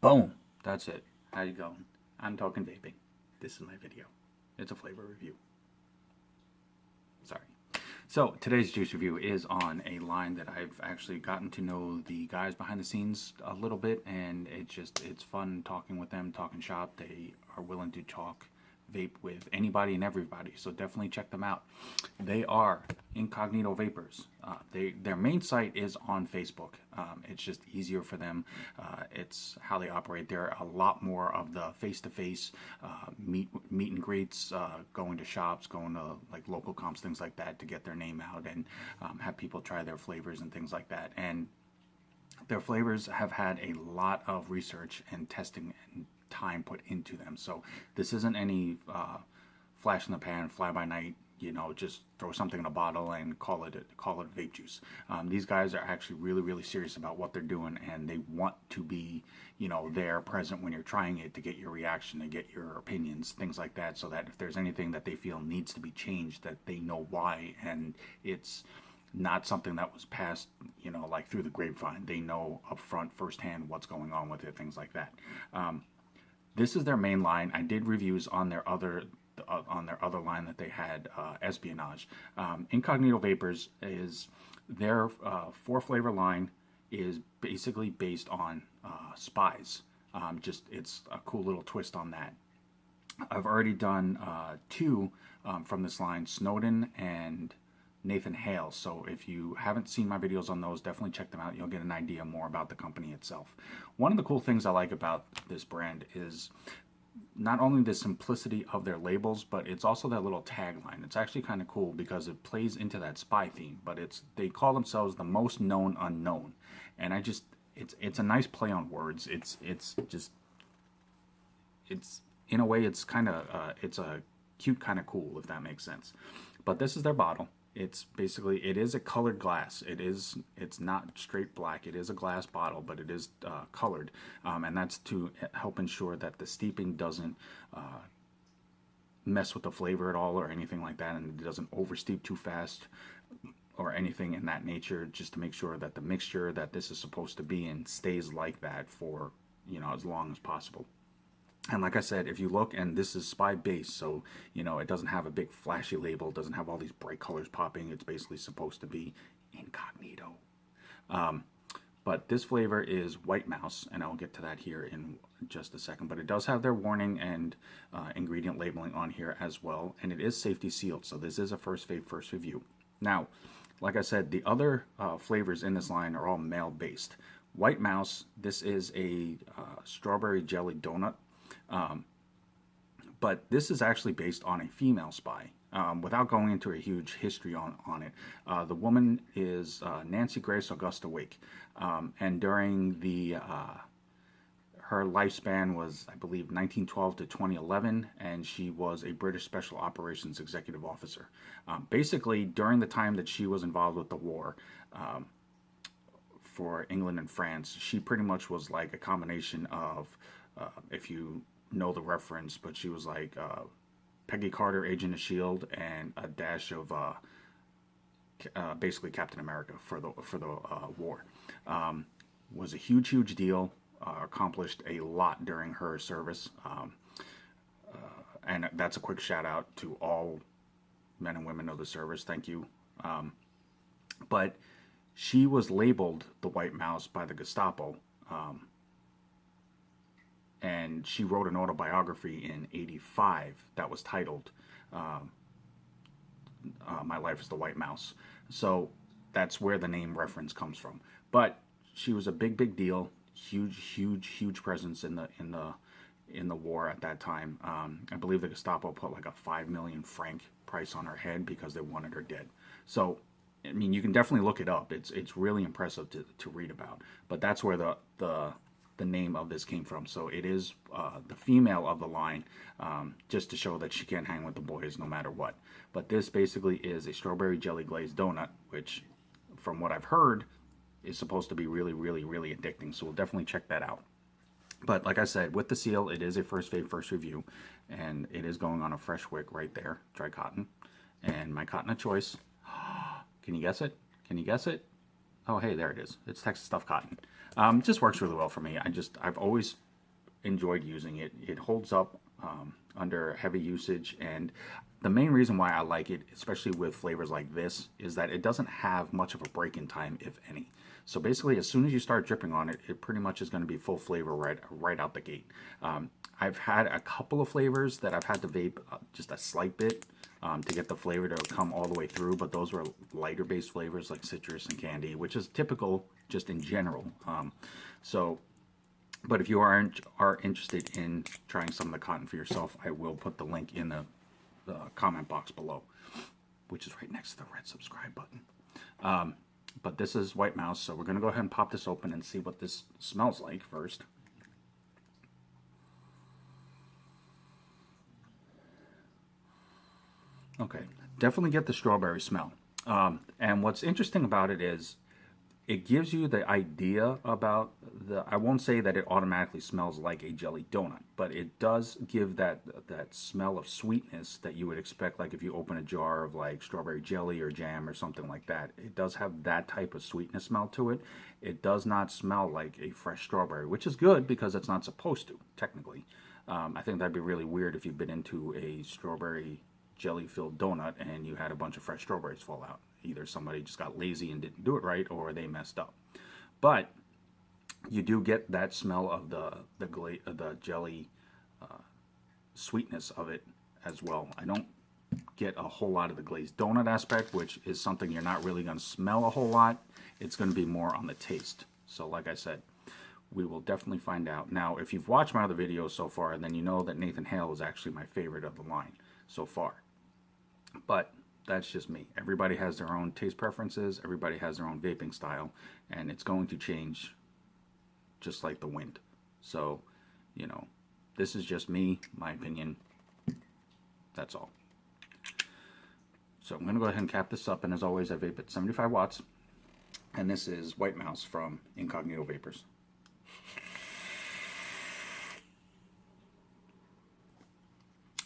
Boom. That's it. How you going? I'm talking vaping. This is my video. It's a flavor review. Sorry. So today's juice review is on a line that I've actually gotten to know the guys behind the scenes a little bit, and it's fun talking with them, talking shop. They are willing to talk vape with anybody and everybody, so definitely check them out. They are Incognito Vapors. Their main site is on Facebook. It's just easier for them. It's how they operate. They're a lot more of the face-to-face meet and greets, going to shops, going to like local comps, things like that, to get their name out and have people try their flavors and things like that. And their flavors have had a lot of research and testing and time put into them. So this isn't any flash in the pan, fly by night, just throw something in a bottle and call it vape juice. These guys are actually really serious about what they're doing, and they want to be there present when you're trying it, to get your reaction, to get your opinions, things like that, so that if there's anything that they feel needs to be changed, that they know why, and it's not something that was passed like through the grapevine. They know up front, firsthand, what's going on with it, things like that. This is their main line. I did reviews on their other line that they had, Espionage. Incognito Vapors is their 4-flavor line, is basically based on spies. It's a cool little twist on that. I've already done 2 from this line, Snowden and Nathan Hale. So if you haven't seen my videos on those, definitely check them out. You'll get an idea more about the company itself. One of the cool things I like about this brand is not only the simplicity of their labels, but it's also that little tagline. It's actually kind of cool because it plays into that spy theme, but they call themselves the most known unknown. And it's a nice play on words. It's in a way, it's kind of it's a cute kind of cool, if that makes sense. But this is their bottle. It's basically, it is a colored glass. It's not straight black. It is a glass bottle, but it is colored, and that's to help ensure that the steeping doesn't mess with the flavor at all or anything like that, and it doesn't oversteep too fast or anything in that nature, just to make sure that the mixture that this is supposed to be in stays like that for as long as possible. And like I said, if you look, and this is spy based, so it doesn't have a big flashy label, it doesn't have all these bright colors popping. It's basically supposed to be incognito. But this flavor is White Mouse, and I'll get to that here in just a second. But it does have their warning and ingredient labeling on here as well, and it is safety sealed. So this is a first vape, first review. Now, like I said, the other flavors in this line are all male based. White Mouse, this is a strawberry jelly donut. But this is actually based on a female spy. Without going into a huge history on it, the woman is Nancy Grace Augusta Wake, and during her lifespan was, I believe, 1912 to 2011, and she was a British Special Operations Executive Officer. Basically, during the time that she was involved with the war for England and France, she pretty much was like a combination of, if you know the reference, but she was like Peggy Carter, Agent of S.H.I.E.L.D., and a dash of basically Captain America for the war. Was a huge deal. Accomplished a lot during her service, and that's a quick shout out to all men and women of the service. Thank you. But she was labeled the White Mouse by the Gestapo. And she wrote an autobiography in '85 that was titled My Life as the White Mouse. So that's where the name reference comes from. But she was a big deal, huge presence in the war at that time. I believe the Gestapo put like a 5 million franc price on her head because they wanted her dead. So I mean, you can definitely look it up. It's really impressive to read about. But that's where the name of this came from. So it is the female of the line, just to show that she can't hang with the boys no matter what. But this basically is a strawberry jelly glazed donut, which from what I've heard is supposed to be really addicting. So we'll definitely check that out. But like I said, with the seal, it is a first vape, first review, and it is going on a fresh wick right there, dry cotton. And my cotton of choice, can you guess it? Can you guess it? Oh, hey, there it is. It's Texas Stuff Cotton. It just works really well for me. I've always enjoyed using it. It holds up under heavy usage, and the main reason why I like it, especially with flavors like this, is that it doesn't have much of a break-in time, if any. So basically, as soon as you start dripping on it, it pretty much is going to be full flavor right out the gate. I've had a couple of flavors that I've had to vape just a slight bit to get the flavor to come all the way through, but those were lighter based flavors like citrus and candy, which is typical just in general. But if you are interested in trying some of the cotton for yourself, I will put the link in the comment box below, which is right next to the red subscribe button. But this is White Mouse, so we're going to go ahead and pop this open and see what this smells like first. Okay, definitely get the strawberry smell. And what's interesting about it is it gives you the idea about I won't say that it automatically smells like a jelly donut, but it does give that smell of sweetness that you would expect, like if you open a jar of like strawberry jelly or jam or something like that. It does have that type of sweetness smell to it. It does not smell like a fresh strawberry, which is good because it's not supposed to, technically. I think that'd be really weird if you've been into a strawberry jelly-filled donut and you had a bunch of fresh strawberries fall out. Either somebody just got lazy and didn't do it right, or they messed up. But you do get that smell of the jelly sweetness of it as well. I don't get a whole lot of the glazed donut aspect, which is something you're not really going to smell a whole lot. It's going to be more on the taste. So like I said, we will definitely find out. Now, if you've watched my other videos so far, then you know that Nathan Hale is actually my favorite of the line so far. But that's just me. Everybody has their own taste preferences. Everybody has their own vaping style, and it's going to change just like the wind. So, you know, this is just me, my opinion. That's all. So I'm going to go ahead and cap this up, and as always, I vape at 75 watts. And this is White Mouse from Incognito Vapors.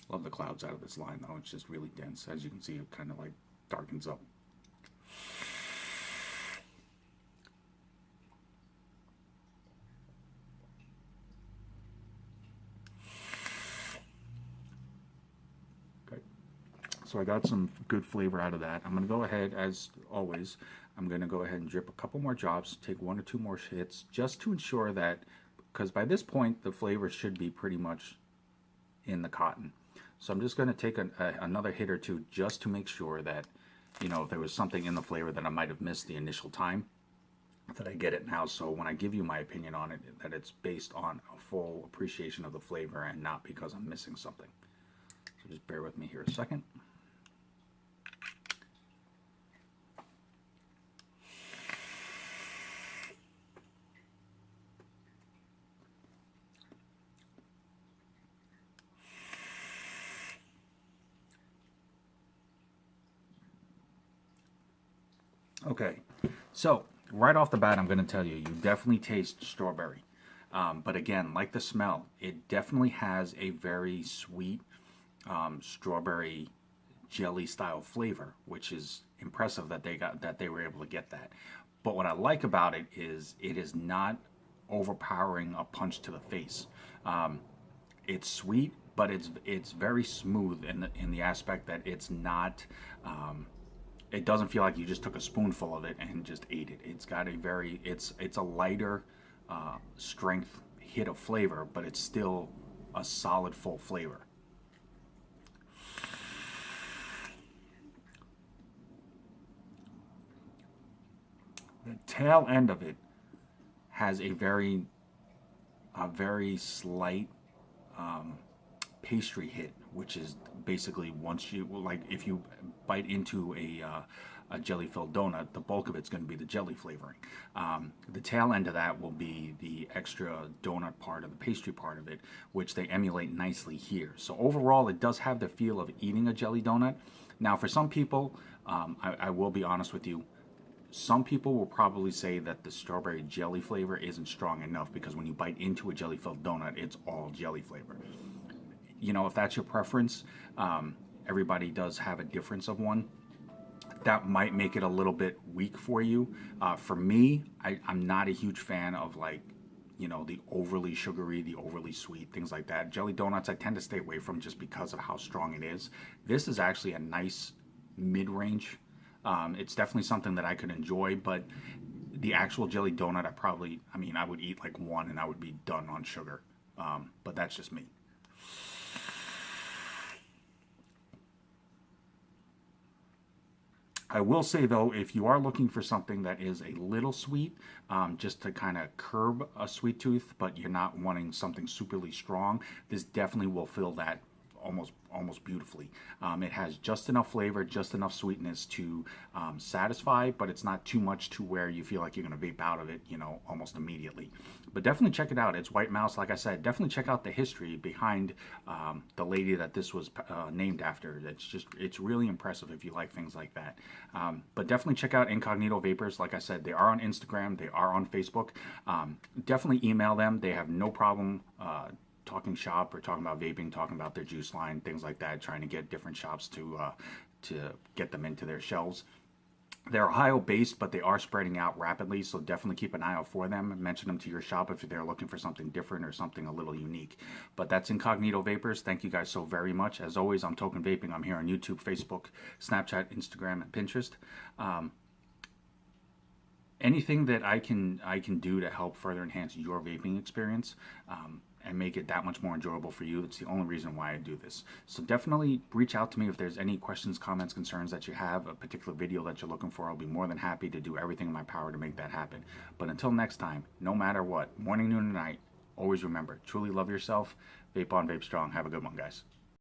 Love the clouds out of this line, though. It's just really dense. As you can see, it kind of like darkens up. Okay. So I got some good flavor out of that. I'm going to go ahead, as always, I'm going to go ahead and drip a couple more drops, take 1 or 2 more hits, just to ensure that, because by this point, the flavor should be pretty much in the cotton. So I'm just going to take another hit or two just to make sure that, you know, if there was something in the flavor that I might have missed the initial time, that I get it now. So when I give you my opinion on it, that it's based on a full appreciation of the flavor and not because I'm missing something. So just bear with me here a second. Okay, so right off the bat, I'm going to tell you, you definitely taste strawberry. But again, like the smell, it definitely has a very sweet strawberry jelly style flavor, which is impressive that they were able to get that. But what I like about it is not overpowering a punch to the face. It's sweet, but it's very smooth in the aspect that it's not. It doesn't feel like you just took a spoonful of it and just ate it. It's got it's a lighter strength hit of flavor, but it's still a solid full flavor. The tail end of it has a very slight pastry hit, which is basically once you, like, if you bite into a jelly-filled donut, the bulk of it's going to be the jelly flavoring. The tail end of that will be the extra donut part of the pastry part of it, which they emulate nicely here. So overall, it does have the feel of eating a jelly donut. Now, for some people, I will be honest with you, some people will probably say that the strawberry jelly flavor isn't strong enough because when you bite into a jelly-filled donut, it's all jelly flavor. You know, if that's your preference, everybody does have a difference of one. That might make it a little bit weak for you. For me, I'm not a huge fan of like you know, the overly sugary, the overly sweet, things like that. Jelly donuts I tend to stay away from just because of how strong it is. This is actually a nice mid-range. It's definitely something that I could enjoy, but the actual jelly donut, I would eat like one and I would be done on sugar. But that's just me. I will say though, if you are looking for something that is a little sweet, just to kind of curb a sweet tooth, but you're not wanting something superly strong, this definitely will fill that almost beautifully. It has just enough flavor, just enough sweetness to satisfy, but it's not too much to where you feel like you're going to vape out of it, you know, almost immediately. But definitely check it out. It's White Mouse, like I said. Definitely check out the history behind the lady that this was named after. It's really impressive if you like things like that. But definitely check out Incognito Vapors. Like I said, they are on Instagram, they are on Facebook. Definitely email them. They have no problem talking shop or talking about vaping, talking about their juice line, things like that, trying to get different shops to get them into their shelves. They're Ohio based, but they are spreading out rapidly, so definitely keep an eye out for them. Mention them to your shop if they're looking for something different or something a little unique. But that's Incognito Vapors. Thank you guys so very much. As always, I'm Token Vaping. I'm here on YouTube, Facebook, Snapchat, Instagram, and Pinterest. Anything that I can do to help further enhance your vaping experience, and make it that much more enjoyable for you. That's the only reason why I do this. So definitely reach out to me if there's any questions, comments, concerns that you have, a particular video that you're looking for. I'll be more than happy to do everything in my power to make that happen. But until next time, no matter what, morning, noon, and night, always remember, truly love yourself, vape on, vape strong. Have a good one, guys.